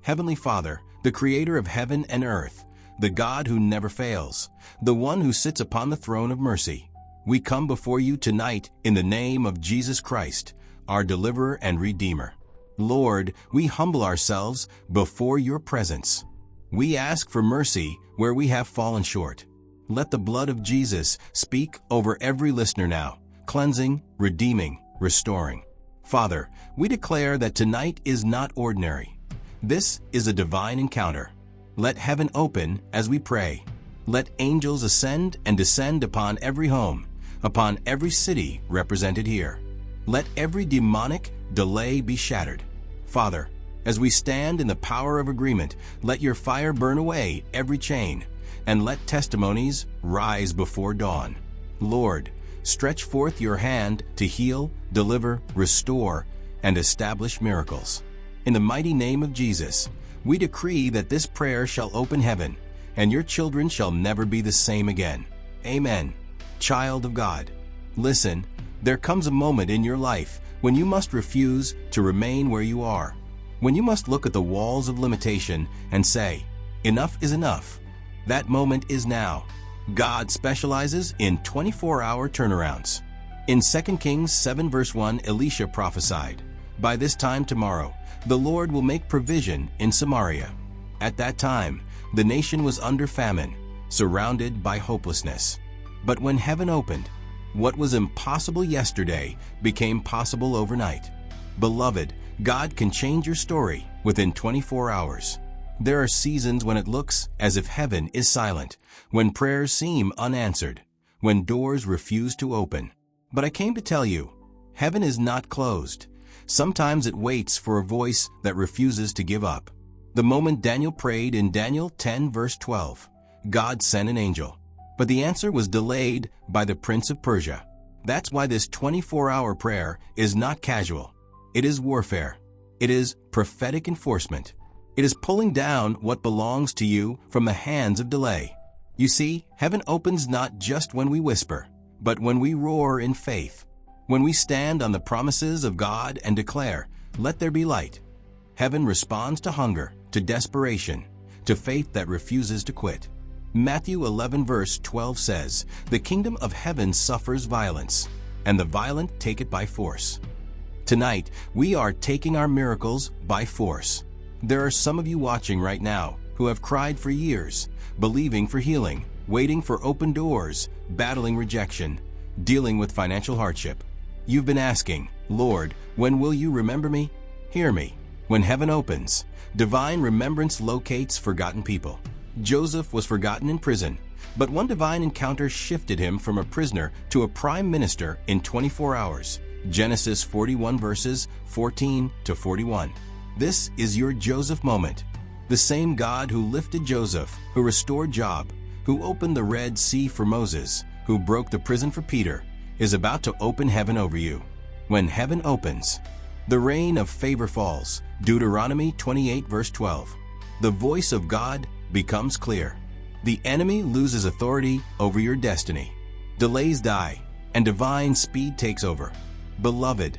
Heavenly Father, the creator of heaven and earth, the God who never fails, the one who sits upon the throne of mercy, we come before you tonight in the name of Jesus Christ, our deliverer and redeemer. Lord, we humble ourselves before your presence. We ask for mercy where we have fallen short. Let the blood of Jesus speak over every listener now, cleansing, redeeming, restoring. Father, we declare that tonight is not ordinary. This is a divine encounter. Let heaven open as we pray. Let angels ascend and descend upon every home, upon every city represented here. Let every demonic delay be shattered. Father, as we stand in the power of agreement, let your fire burn away every chain, and let testimonies rise before dawn. Lord, stretch forth your hand to heal, deliver, restore, and establish miracles. In the mighty name of Jesus, we decree that this prayer shall open heaven, and your children shall never be the same again. Amen. Child of God, listen, there comes a moment in your life when you must refuse to remain where you are, when you must look at the walls of limitation and say, enough is enough. That moment is now. God specializes in 24-hour turnarounds. In 2 Kings 7 verse 1, Elisha prophesied, "By this time tomorrow, the Lord will make provision in Samaria." At that time, the nation was under famine, surrounded by hopelessness. But when heaven opened, what was impossible yesterday became possible overnight. Beloved, God can change your story within 24 hours. There are seasons when it looks as if heaven is silent, when prayers seem unanswered, when doors refuse to open. But I came to tell you, heaven is not closed. Sometimes it waits for a voice that refuses to give up. The moment Daniel prayed in Daniel 10 verse 12, God sent an angel. But the answer was delayed by the prince of Persia. That's why this 24-hour prayer is not casual. It is warfare. It is prophetic enforcement. It is pulling down what belongs to you from the hands of delay. You see, heaven opens not just when we whisper, but when we roar in faith. When we stand on the promises of God and declare, "Let there be light." Heaven responds to hunger, to desperation, to faith that refuses to quit. Matthew 11 verse 12 says, "The kingdom of heaven suffers violence, and the violent take it by force." Tonight, we are taking our miracles by force. There are some of you watching right now who have cried for years, believing for healing, waiting for open doors, battling rejection, dealing with financial hardship. You've been asking, "Lord, when will you remember me?" Hear me. When heaven opens, divine remembrance locates forgotten people. Joseph was forgotten in prison, but one divine encounter shifted him from a prisoner to a prime minister in 24 hours. Genesis 41 verses 14 to 41. This is your Joseph moment. The same God who lifted Joseph, who restored Job, who opened the Red Sea for Moses, who broke the prison for Peter, is about to open heaven over you. When heaven opens, the rain of favor falls. Deuteronomy 28 verse 12. The voice of God becomes clear. The enemy loses authority over your destiny. Delays die, and divine speed takes over. Beloved,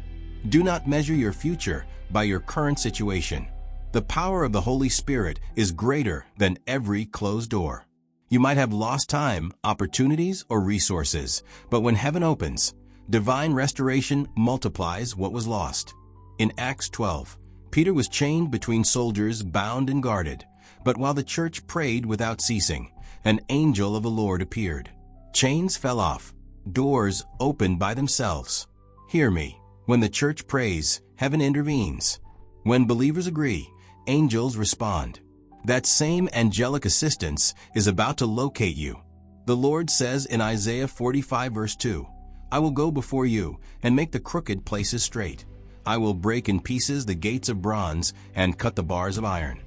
do not measure your future by your current situation. The power of the Holy Spirit is greater than every closed door. You might have lost time, opportunities, or resources, but when heaven opens, divine restoration multiplies what was lost. In Acts 12, Peter was chained between soldiers, bound and guarded. But while the church prayed without ceasing, an angel of the Lord appeared. Chains fell off. Doors opened by themselves. Hear me. When the church prays, heaven intervenes. When believers agree, angels respond. That same angelic assistance is about to locate you. The Lord says in Isaiah 45 verse 2, "I will go before you and make the crooked places straight. I will break in pieces the gates of bronze and cut the bars of iron."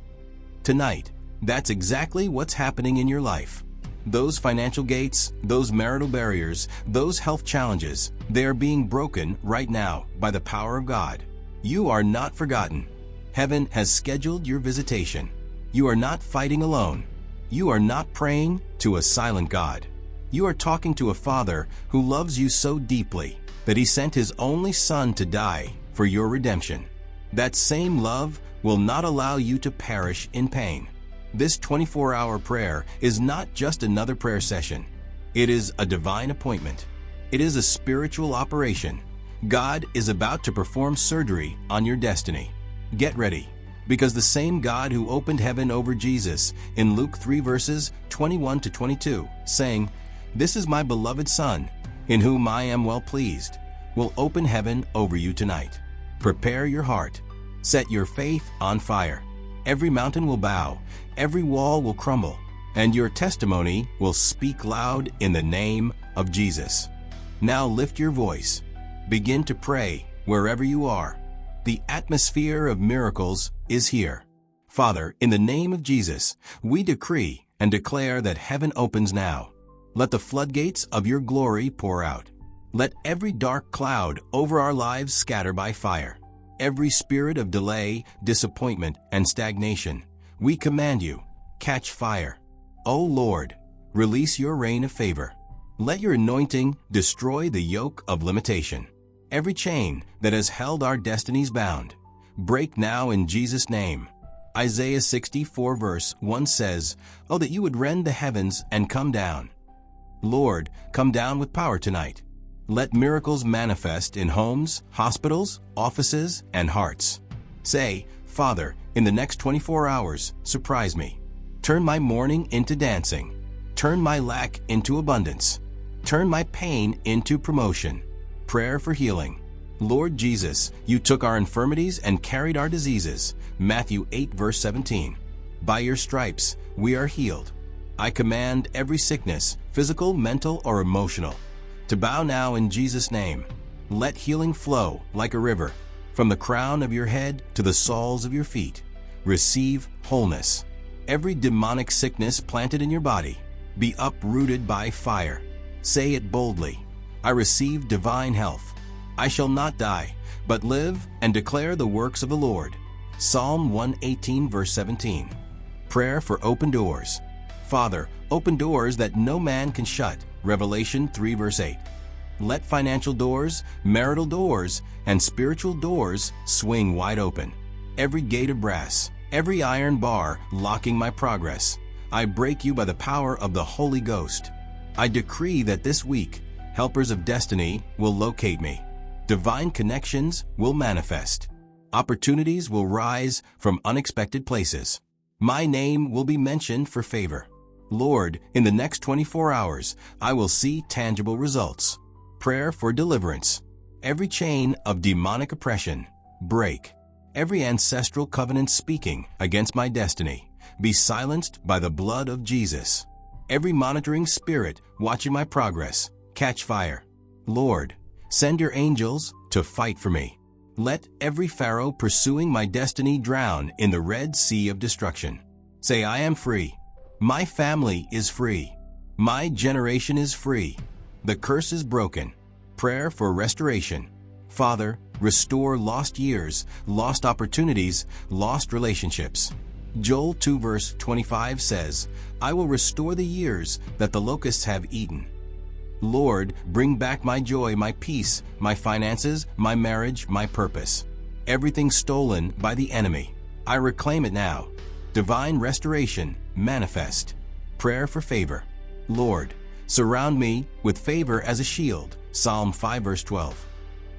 Tonight, that's exactly what's happening in your life. Those financial gates, those marital barriers, those health challenges, they are being broken right now by the power of God. You are not forgotten. Heaven has scheduled your visitation. You are not fighting alone. You are not praying to a silent God. You are talking to a Father who loves you so deeply that He sent His only Son to die for your redemption. That same love will not allow you to perish in pain. This 24-hour prayer is not just another prayer session. It is a divine appointment. It is a spiritual operation. God is about to perform surgery on your destiny. Get ready, because the same God who opened heaven over Jesus in Luke 3 verses 21 to 22, saying, "This is my beloved Son, in whom I am well pleased," will open heaven over you tonight. Prepare your heart. Set your faith on fire. Every mountain will bow, every wall will crumble, and your testimony will speak loud in the name of Jesus. Now lift your voice. Begin to pray wherever you are. The atmosphere of miracles is here. Father, in the name of Jesus, we decree and declare that heaven opens now. Let the floodgates of your glory pour out. Let every dark cloud over our lives scatter by fire. Every spirit of delay, disappointment, and stagnation, we command you, catch fire. O Lord, release your rain of favor. Let your anointing destroy the yoke of limitation. Every chain that has held our destinies bound, break now in Jesus' name. Isaiah 64 verse 1 says, "Oh, that you would rend the heavens and come down." Lord, come down with power tonight. Let miracles manifest in homes, hospitals, offices, and hearts. Say, "Father, in the next 24 hours, surprise me. Turn my mourning into dancing. Turn my lack into abundance. Turn my pain into promotion." Prayer for healing. Lord Jesus, you took our infirmities and carried our diseases. Matthew 8 verse 17. By your stripes, we are healed. I command every sickness, physical, mental, or emotional, to bow now in Jesus' name. Let healing flow like a river, from the crown of your head to the soles of your feet. Receive wholeness. Every demonic sickness planted in your body, be uprooted by fire. Say it boldly. I receive divine health. I shall not die, but live and declare the works of the Lord. Psalm 118 verse 17. Prayer for open doors. Father, open doors that no man can shut. Revelation 3 verse 8. Let financial doors, marital doors, and spiritual doors swing wide open. Every gate of brass, every iron bar locking my progress, I break you by the power of the Holy Ghost. I decree that this week, helpers of destiny will locate me. Divine connections will manifest. Opportunities will rise from unexpected places. My name will be mentioned for favor. Lord, in the next 24 hours, I will see tangible results. Prayer for deliverance. Every chain of demonic oppression, break. Every ancestral covenant speaking against my destiny, be silenced by the blood of Jesus. Every monitoring spirit watching my progress, catch fire. Lord, send your angels to fight for me. Let every Pharaoh pursuing my destiny drown in the Red Sea of destruction. Say, I am free. My family is free. My generation is free. The curse is broken. Prayer for restoration. Father, restore lost years, lost opportunities, lost relationships. Joel 2 verse 25 says, I will restore the years that the locusts have eaten. Lord, bring back my joy, my peace, my finances, my marriage, my purpose. Everything stolen by the enemy, I reclaim it now. Divine restoration, manifest. Prayer for favor. Lord, surround me with favor as a shield. Psalm 5 verse 12.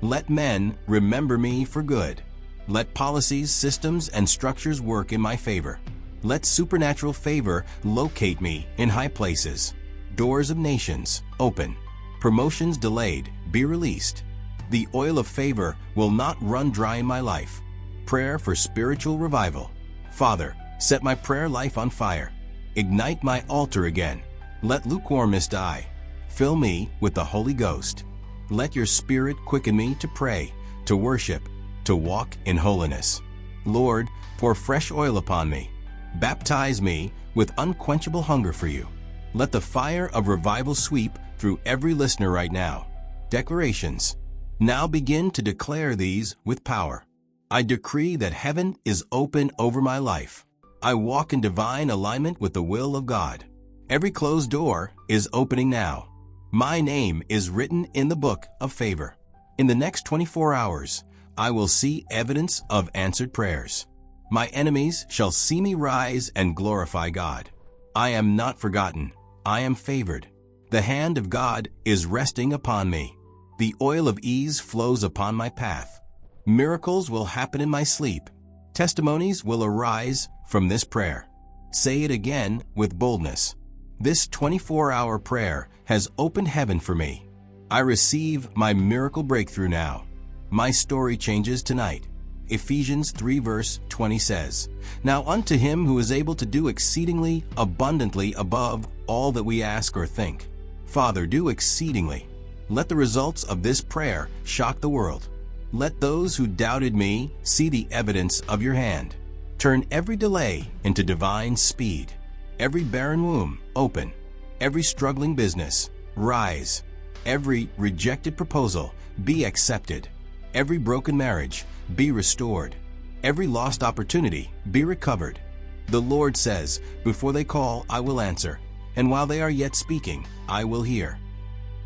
Let men remember me for good. Let policies, systems, and structures work in my favor. Let supernatural favor locate me in high places. Doors of nations, open. Promotions delayed, be released. The oil of favor will not run dry in my life. Prayer for spiritual revival. Father, set my prayer life on fire. Ignite my altar again. Let lukewarmness die. Fill me with the Holy Ghost. Let your Spirit quicken me to pray, to worship, to walk in holiness. Lord, pour fresh oil upon me. Baptize me with unquenchable hunger for you. Let the fire of revival sweep through every listener right now. Declarations. Now begin to declare these with power. I decree that heaven is open over my life. I walk in divine alignment with the will of God. Every closed door is opening now. My name is written in the book of favor. In the next 24 hours, I will see evidence of answered prayers. My enemies shall see me rise and glorify God. I am not forgotten. I am favored. The hand of God is resting upon me. The oil of ease flows upon my path. Miracles will happen in my sleep. Testimonies will arise from this prayer. Say it again with boldness. This 24-hour prayer has opened heaven for me. I receive my miracle breakthrough now. My story changes tonight. Ephesians 3 verse 20 says, "Now unto him who is able to do exceedingly abundantly above all that we ask or think." Father, do exceedingly. Let the results of this prayer shock the world. Let those who doubted me see the evidence of your hand. Turn every delay into divine speed. Every barren womb, open. Every struggling business, rise. Every rejected proposal, be accepted. Every broken marriage, be restored. Every lost opportunity, be recovered. The Lord says, "Before they call, I will answer, and while they are yet speaking, I will hear."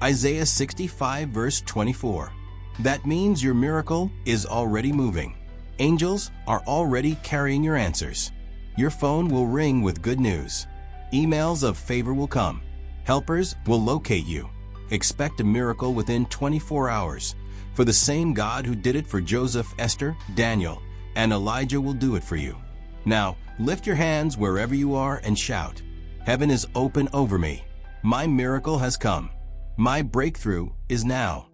Isaiah 65 verse 24. That means your miracle is already moving. Angels are already carrying your answers. Your phone will ring with good news. Emails of favor will come. Helpers will locate you. Expect a miracle within 24 hours. For the same God who did it for Joseph, Esther, Daniel, and Elijah will do it for you. Now, lift your hands wherever you are and shout, "Heaven is open over me. My miracle has come. My breakthrough is now."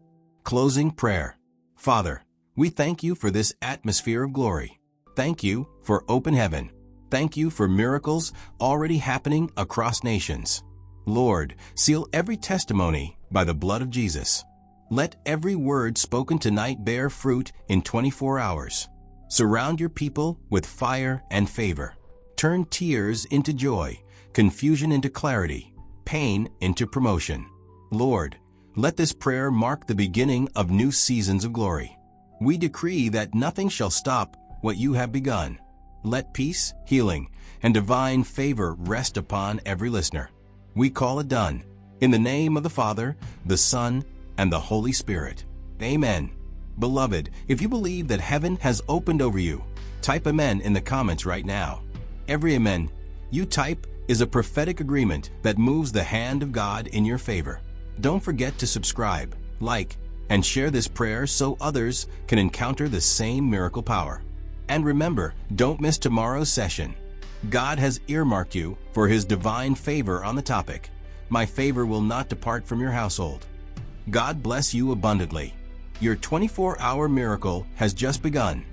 Closing prayer. Father, we thank you for this atmosphere of glory. Thank you for open heaven. Thank you for miracles already happening across nations. Lord, seal every testimony by the blood of Jesus. Let every word spoken tonight bear fruit in 24 hours. Surround your people with fire and favor. Turn tears into joy, confusion into clarity, pain into promotion. Lord, let this prayer mark the beginning of new seasons of glory. We decree that nothing shall stop what you have begun. Let peace, healing, and divine favor rest upon every listener. We call it done. In the name of the Father, the Son, and the Holy Spirit. Amen. Beloved, if you believe that heaven has opened over you, type amen in the comments right now. Every amen you type is a prophetic agreement that moves the hand of God in your favor. Don't forget to subscribe, like, and share this prayer so others can encounter the same miracle power. And remember, don't miss tomorrow's session. God has earmarked you for His divine favor on the topic, "My favor will not depart from your household." God bless you abundantly. Your 24-hour miracle has just begun.